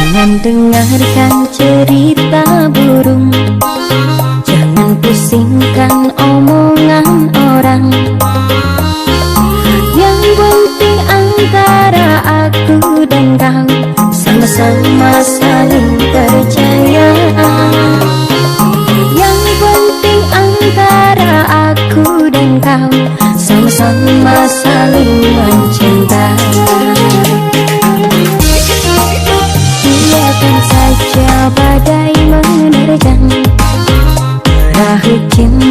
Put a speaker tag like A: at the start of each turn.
A: Jangan dengarkan cerita burung, jangan pusingkan omongan orang. Yang penting antara aku dan kau sama-sama saling percaya. Yang penting antara aku dan kau sama-sama saling mencinta. Biarkan saja badai menerjang perahu cinta